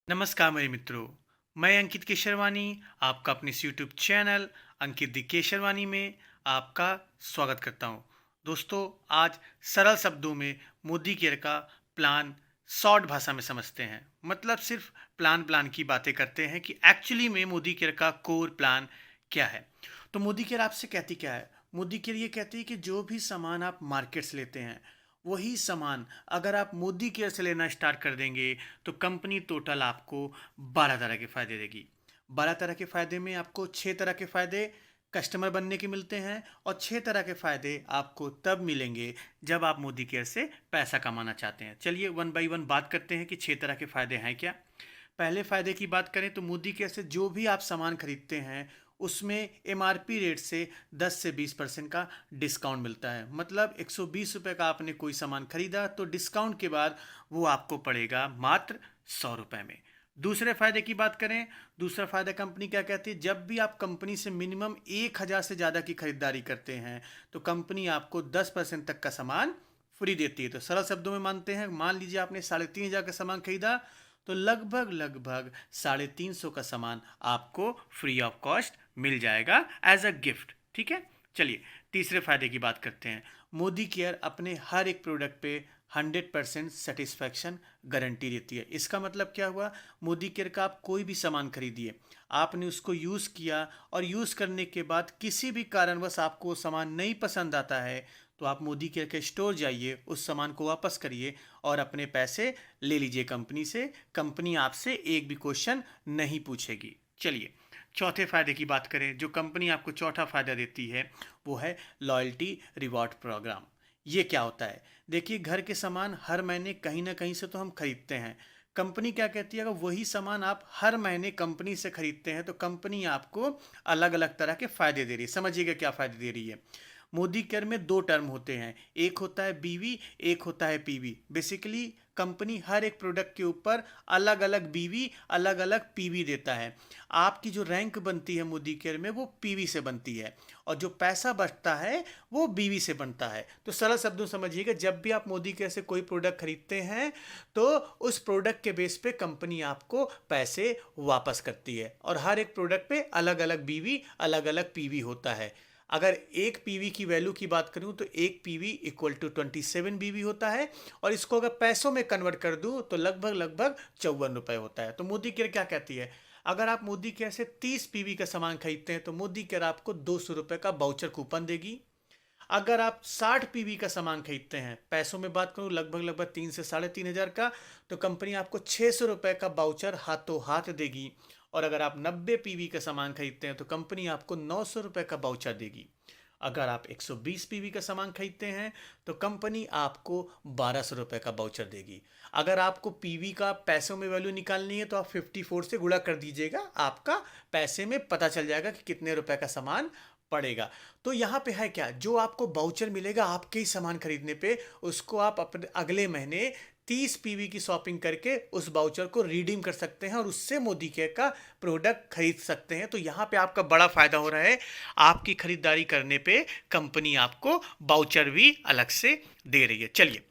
नमस्कार मेरे मित्रों। मैं अंकित केशरवानी आपका अपने इस YouTube channel Ankit the Kesharwani में आपका स्वागत करता हूं। दोस्तों, आज सरल शब्दों में मोदी केयर का प्लान शॉर्ट भाषा में समझते हैं। मतलब सिर्फ प्लान प्लान की बातें करते हैं कि एक्चुअली में मोदी केयर का कोर प्लान क्या है। तो मोदी केयर आपसे कहती क्या है? मोदी केयर ये कहती है कि जो भी सामान आप मार्केट से लेते हैं वही सामान अगर आप मोदी केयर से लेना स्टार्ट कर देंगे तो कंपनी टोटल आपको 12 तरह के फ़ायदे देगी। 12 तरह के फ़ायदे में आपको 6 तरह के फ़ायदे कस्टमर बनने के मिलते हैं और 6 तरह के फ़ायदे आपको तब मिलेंगे जब आप मोदी केयर से पैसा कमाना चाहते हैं। चलिए वन बाई वन बात करते हैं कि 6 तरह के फ़ायदे हैं क्या। पहले फ़ायदे की बात करें तो मोदी केयर से जो भी आप सामान खरीदते हैं उसमें एमआरपी रेट से 10 से 20% का डिस्काउंट मिलता है। मतलब 120 रुपये का आपने कोई सामान खरीदा तो डिस्काउंट के बाद वो आपको पड़ेगा मात्र 100 रुपये में। दूसरे फ़ायदे की बात करें, दूसरा फ़ायदा कंपनी क्या कहती है, जब भी आप कंपनी से मिनिमम 1000 से ज़्यादा की खरीदारी करते हैं तो कंपनी आपको 10% तक का सामान फ्री देती है। तो सरल शब्दों में मानते हैं, मान लीजिए आपने 3500 का सामान खरीदा तो लगभग लगभग 350 का सामान आपको फ्री ऑफ कॉस्ट मिल जाएगा एज अ गिफ्ट। ठीक है, चलिए तीसरे फायदे की बात करते हैं। मोदी केयर अपने हर एक प्रोडक्ट पे 100% सेटिस्फैक्शन गारंटी देती है। इसका मतलब क्या हुआ? मोदी केयर का आप कोई भी सामान खरीदिए, आपने उसको यूज़ किया और यूज़ करने के बाद किसी भी कारणवश आपको वो सामान नहीं पसंद आता है तो आप मोदी केयर के स्टोर जाइए, उस सामान को वापस करिए और अपने पैसे ले लीजिए कंपनी से। कंपनी आपसे एक भी क्वेश्चन नहीं पूछेगी। चलिए चौथे फायदे की बात करें। जो कंपनी आपको चौथा फायदा देती है वो है लॉयल्टी रिवॉर्ड प्रोग्राम। ये क्या होता है? देखिए, घर के सामान हर महीने कहीं ना कहीं से तो हम खरीदते हैं। कंपनी क्या कहती है, अगर वही सामान आप हर महीने कंपनी से खरीदते हैं तो कंपनी आपको अलग अलग तरह के फायदे दे रही है। समझिएगा क्या फायदे दे रही है। मोदी केयर में दो टर्म होते हैं, एक होता है बीवी, एक होता है पीवी। बेसिकली कंपनी हर एक प्रोडक्ट के ऊपर अलग अलग बीवी अलग अलग पीवी देता है। आपकी जो रैंक बनती है मोदी केयर में वो पीवी से बनती है और जो पैसा बचता है वो बीवी से बनता है। तो सरल शब्दों समझिएगा, जब भी आप मोदी केयर से कोई प्रोडक्ट खरीदते हैं तो उस प्रोडक्ट के बेस पे कंपनी आपको पैसे वापस करती है और हर एक प्रोडक्ट पे अलग अलग बीवी अलग अलग पीवी होता है। अगर एक पीवी की वैल्यू की बात करूं तो एक पीवी इक्वल टू 27 बीवी होता है और इसको अगर पैसों में कन्वर्ट कर दूं तो लगभग लगभग 54 रुपए होता है। तो मोदी केयर क्या कहती है, अगर आप मोदी केयर से 30 पीवी का सामान खरीदते हैं तो मोदी केयर आपको 200 रुपए का बाउचर कूपन देगी। अगर आप 60 पीवी का सामान खरीदते हैं, पैसों में बात करूं लगभग लगभग 3 से 3,500 का, तो कंपनी आपको 600 रुपए का बाउचर हाथों हाथ देगी। और अगर आप 90 पीवी का सामान खरीदते हैं तो कंपनी आपको 900 रुपए का बाउचर देगी। अगर आप 120 पीवी का सामान खरीदते हैं तो कंपनी आपको 1200 रुपए का बाउचर देगी। अगर आपको पीवी का पैसों में वैल्यू निकालनी है तो आप 54 से गुणा कर दीजिएगा, आपका पैसे में पता चल जाएगा कि कितने रुपए का सामान पड़ेगा। तो यहाँ पे है क्या, जो आपको बाउचर मिलेगा आपके ही सामान खरीदने पे, उसको आप अपने अगले महीने 30 पीवी की शॉपिंग करके उस बाउचर को रिडीम कर सकते हैं और उससे मोदी केयर का प्रोडक्ट खरीद सकते हैं। तो यहाँ पे आपका बड़ा फायदा हो रहा है, आपकी खरीदारी करने पे कंपनी आपको बाउचर भी अलग से दे रही है। चलिए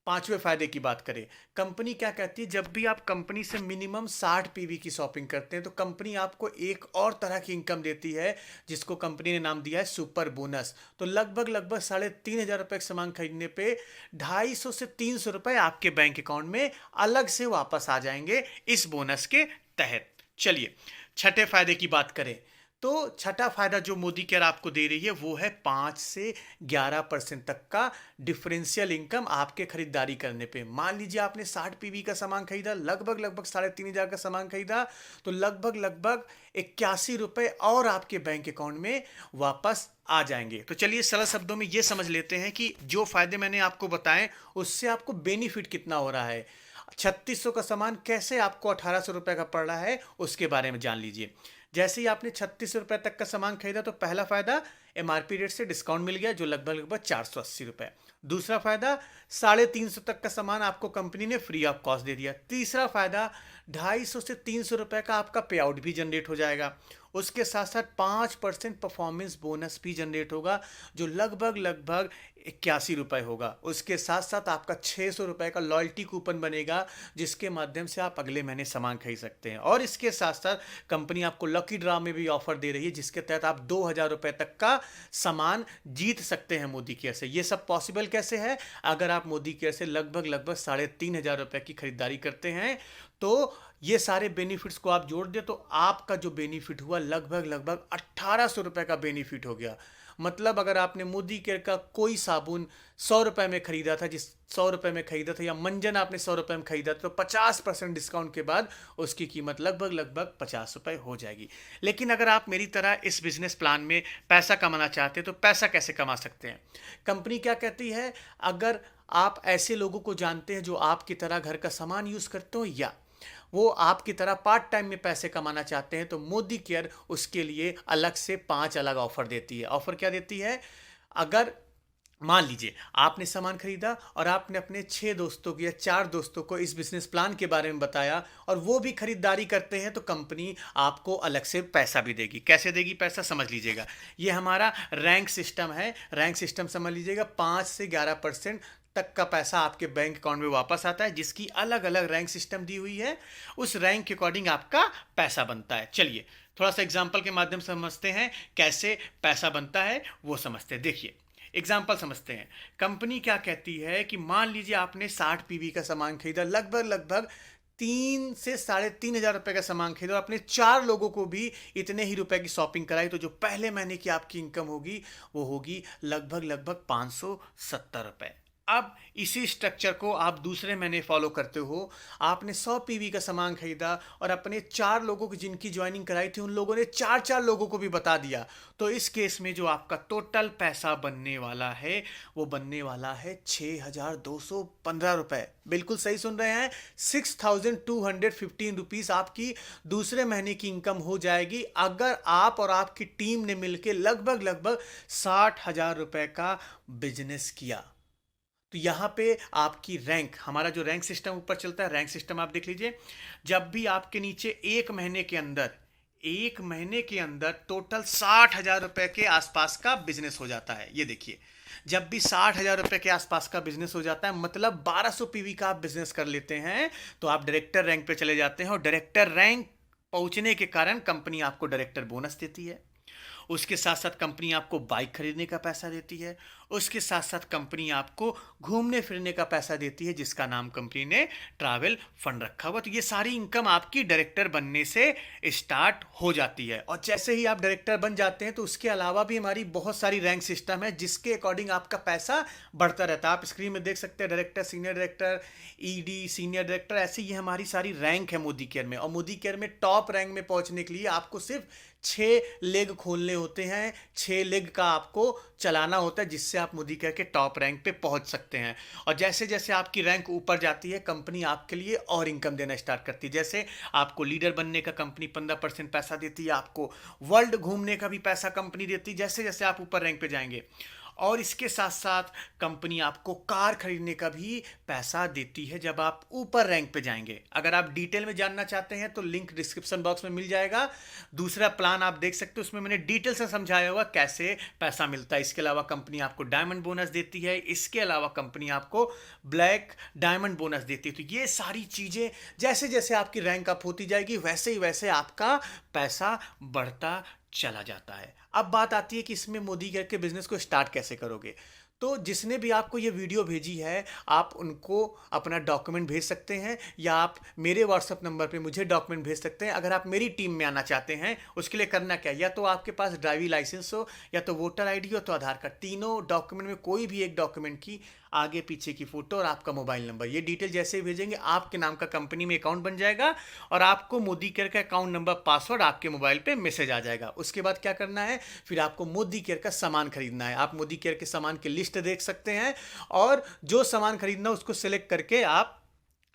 पांचवें फायदे की बात करें। कंपनी क्या कहती है, जब भी आप कंपनी से मिनिमम 60 पीवी की शॉपिंग करते हैं तो कंपनी आपको एक और तरह की इनकम देती है जिसको कंपनी ने नाम दिया है सुपर बोनस। तो लगभग लगभग 3,500 रुपए का सामान खरीदने पे 250 से 300 रुपए आपके बैंक अकाउंट में अलग से वापस आ जाएंगे इस बोनस के तहत। चलिए छठे फायदे की बात करें तो छठा फायदा जो मोदी केयर आपको दे रही है वो है 5 से 11% तक का डिफरेंशियल इनकम आपके खरीदारी करने पे। मान लीजिए आपने 60 पीवी का सामान खरीदा, लगभग लगभग 3,500 का सामान खरीदा, तो लगभग लगभग 81 रुपए और आपके बैंक अकाउंट में वापस आ जाएंगे। तो चलिए सरल शब्दों में ये समझ लेते हैं कि जो फायदे मैंने आपको बताए उससे आपको बेनिफिट कितना हो रहा है। 3600 का सामान कैसे आपको 1800 रुपए का पड़ रहा है उसके बारे में जान लीजिए। जैसे ही आपने 36 रुपए तक का सामान खरीदा तो पहला फायदा एमआरपी रेट से डिस्काउंट मिल गया जो लगभग लगभग 480 रुपये। दूसरा फ़ायदा 350 तक का सामान आपको कंपनी ने फ्री ऑफ कॉस्ट दे दिया। तीसरा फ़ायदा 250 से 300 रुपये का आपका पे आउट भी जनरेट हो जाएगा। उसके साथ साथ 5% परफॉर्मेंस बोनस भी जनरेट होगा जो लगभग लगभग 81 रुपये होगा। उसके साथ साथ आपका 600 रुपये का लॉयल्टी कूपन बनेगा जिसके माध्यम से आप अगले महीने सामान खरीद सकते हैं। और इसके साथ साथ कंपनी आपको लकी ड्रा में भी ऑफर दे रही है जिसके तहत आप 2000 रुपये तक का सामान जीत सकते हैं मोदी केयर से। ये सब पॉसिबल कैसे है? अगर आप मोदी केयर से लगभग लगभग 3500 रुपये की खरीदारी करते हैं तो ये सारे बेनिफिट्स को आप जोड़ दें तो आपका जो बेनिफिट हुआ लगभग लगभग 1800 रुपये का बेनिफिट हो गया। मतलब अगर आपने मोदी केयर का कोई साबुन 100 रुपये में खरीदा था, जिस 100 रुपये में खरीदा था, या मंजन आपने 100 रुपये में खरीदा था, तो 50% डिस्काउंट के बाद उसकी कीमत लगभग लगभग 50 रुपये हो जाएगी। लेकिन अगर आप मेरी तरह इस बिजनेस प्लान में पैसा कमाना चाहते हैं तो पैसा कैसे कमा सकते हैं? कंपनी क्या कहती है, अगर आप ऐसे लोगों को जानते हैं जो आपकी तरह घर का सामान यूज़ करते हो या वो आपकी तरह पार्ट टाइम में पैसे कमाना चाहते हैं तो मोदी केयर उसके लिए अलग से 5 अलग ऑफर देती है। ऑफर क्या देती है? अगर मान लीजिए आपने सामान खरीदा और आपने अपने 6 दोस्तों को या 4 दोस्तों को इस बिजनेस प्लान के बारे में बताया और वो भी खरीदारी करते हैं तो कंपनी आपको अलग से पैसा भी देगी। कैसे देगी पैसा? समझ लीजिएगा, ये हमारा रैंक सिस्टम है। रैंक सिस्टम समझ लीजिएगा, 5 से 11% तक का पैसा आपके बैंक अकाउंट में वापस आता है जिसकी अलग अलग रैंक सिस्टम दी हुई है। उस रैंक के अकॉर्डिंग आपका पैसा बनता है। चलिए थोड़ा सा एग्जाम्पल के माध्यम से समझते हैं कैसे पैसा बनता है, वो समझते हैं। देखिए एग्जाम्पल समझते हैं। कंपनी क्या कहती है कि मान लीजिए आपने 60 पीवी का सामान खरीदा, लगभग लगभग 3 से 3500 रुपये का सामान खरीदा और अपने 4 लोगों को भी इतने ही रुपए की शॉपिंग कराई, तो जो पहले महीने की आपकी इनकम होगी वो होगी लगभग लगभग 570 रुपये। अब इसी स्ट्रक्चर को आप दूसरे महीने फॉलो करते हो। आपने 100 पीवी का सामान खरीदा और अपने 4 लोगों की जिनकी ज्वाइनिंग कराई थी उन लोगों ने 4 लोगों को भी बता दिया, तो इस केस में जो आपका टोटल पैसा बनने वाला है वो बनने वाला है 6215 रुपये। बिल्कुल सही सुन रहे हैं, 6215 रुपीज़ आपकी दूसरे महीने की इनकम हो जाएगी अगर आप और आपकी टीम ने मिलकर लगभग लगभग 60,000 रुपये का बिजनेस किया। तो यहाँ पे आपकी रैंक, हमारा जो रैंक सिस्टम ऊपर चलता है, रैंक सिस्टम आप देख लीजिए। जब भी आपके नीचे एक महीने के अंदर टोटल 60,000 रुपये के आसपास का बिजनेस हो जाता है। ये देखिए, जब भी 60,000 रुपये के आसपास का बिजनेस हो जाता है, मतलब 1200 पीवी का आप बिजनेस कर लेते हैं, तो आप डायरेक्टर रैंक पे चले जाते हैं और डायरेक्टर रैंक पहुंचने के कारण कंपनी आपको डायरेक्टर बोनस देती है। उसके साथ साथ कंपनी आपको बाइक खरीदने का पैसा देती है। उसके साथ साथ कंपनी आपको घूमने फिरने का पैसा देती है जिसका नाम कंपनी ने ट्रैवल फंड रखा हुआ। तो ये सारी इनकम आपकी डायरेक्टर बनने से स्टार्ट हो जाती है। और जैसे ही आप डायरेक्टर बन जाते हैं तो उसके अलावा भी हमारी बहुत सारी रैंक सिस्टम है जिसके अकॉर्डिंग आपका पैसा बढ़ता रहता है। आप स्क्रीन में देख सकते हैं director, senior director, ED, senior director, ऐसे ये हमारी सारी रैंक है मोदी केयर में। और मोदी केयर में टॉप रैंक में पहुंचने के लिए आपको सिर्फ 6 लेग खोलने होते हैं, 6 लेग का आपको चलाना होता है जिससे आप मोदी केयर के टॉप रैंक पे पहुंच सकते हैं। और जैसे जैसे आपकी रैंक ऊपर जाती है कंपनी आपके लिए और इनकम देना स्टार्ट करती है। जैसे आपको लीडर बनने का कंपनी 15% पैसा देती है, आपको वर्ल्ड घूमने का भी पैसा कंपनी देती है जैसे जैसे आप ऊपर रैंक पे जाएंगे। और इसके साथ साथ कंपनी आपको कार खरीदने का भी पैसा देती है जब आप ऊपर रैंक पे जाएंगे। अगर आप डिटेल में जानना चाहते हैं तो लिंक डिस्क्रिप्शन बॉक्स में मिल जाएगा। दूसरा प्लान आप देख सकते हो, उसमें मैंने डिटेल से समझाया हुआ कैसे पैसा मिलता है। इसके अलावा कंपनी आपको डायमंड बोनस देती है, इसके अलावा कंपनी आपको ब्लैक डायमंड बोनस देती है। तो ये सारी चीज़ें जैसे जैसे आपकी रैंक अप होती जाएगी वैसे ही वैसे आपका पैसा बढ़ता चला जाता है। अब बात आती है कि इसमें मोदी केयर के बिजनेस को स्टार्ट कैसे करोगे। तो जिसने भी आपको ये वीडियो भेजी है आप उनको अपना डॉक्यूमेंट भेज सकते हैं या आप मेरे व्हाट्सएप नंबर पे मुझे डॉक्यूमेंट भेज सकते हैं। अगर आप मेरी टीम में आना चाहते हैं उसके लिए करना क्या है, या तो आपके पास ड्राइविंग लाइसेंस हो, या तो वोटर आईडी हो, तो आधार कार्ड, तीनों डॉक्यूमेंट में कोई भी एक डॉक्यूमेंट की आगे पीछे की फोटो और आपका मोबाइल नंबर, ये डिटेल जैसे ही भेजेंगे आपके नाम का कंपनी में अकाउंट बन जाएगा और आपको मोदी केयर का अकाउंट नंबर, पासवर्ड आपके मोबाइल पे मैसेज आ जाएगा। उसके बाद क्या करना है, फिर आपको मोदी केयर का सामान खरीदना है। आप मोदी केयर के सामान की लिस्ट देख सकते हैं और जो सामान खरीदना उसको सिलेक्ट करके आप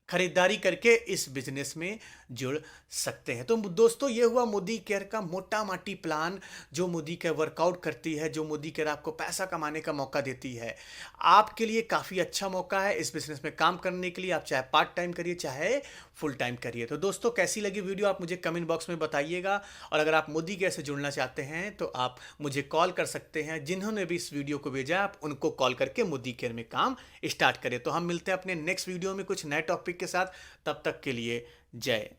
खरीदारी करके इस बिजनेस में जुड़ सकते हैं। तो दोस्तों, ये हुआ मोदी केयर का मोटा माटी प्लान, जो मोदी केयर वर्कआउट करती है, जो मोदी केयर आपको पैसा कमाने का मौका देती है। आपके लिए काफ़ी अच्छा मौका है इस बिजनेस में काम करने के लिए। आप चाहे पार्ट टाइम करिए, चाहे फुल टाइम करिए। तो दोस्तों, कैसी लगी वीडियो आप मुझे कमेंट बॉक्स में बताइएगा। और अगर आप मोदी केयर से जुड़ना चाहते हैं तो आप मुझे कॉल कर सकते हैं। जिन्होंने भी इस वीडियो को भेजा आप उनको कॉल करके मोदी केयर में काम स्टार्ट करें। तो हम मिलते हैं अपने नेक्स्ट वीडियो में कुछ नए टॉपिक के साथ। तब तक के लिए जय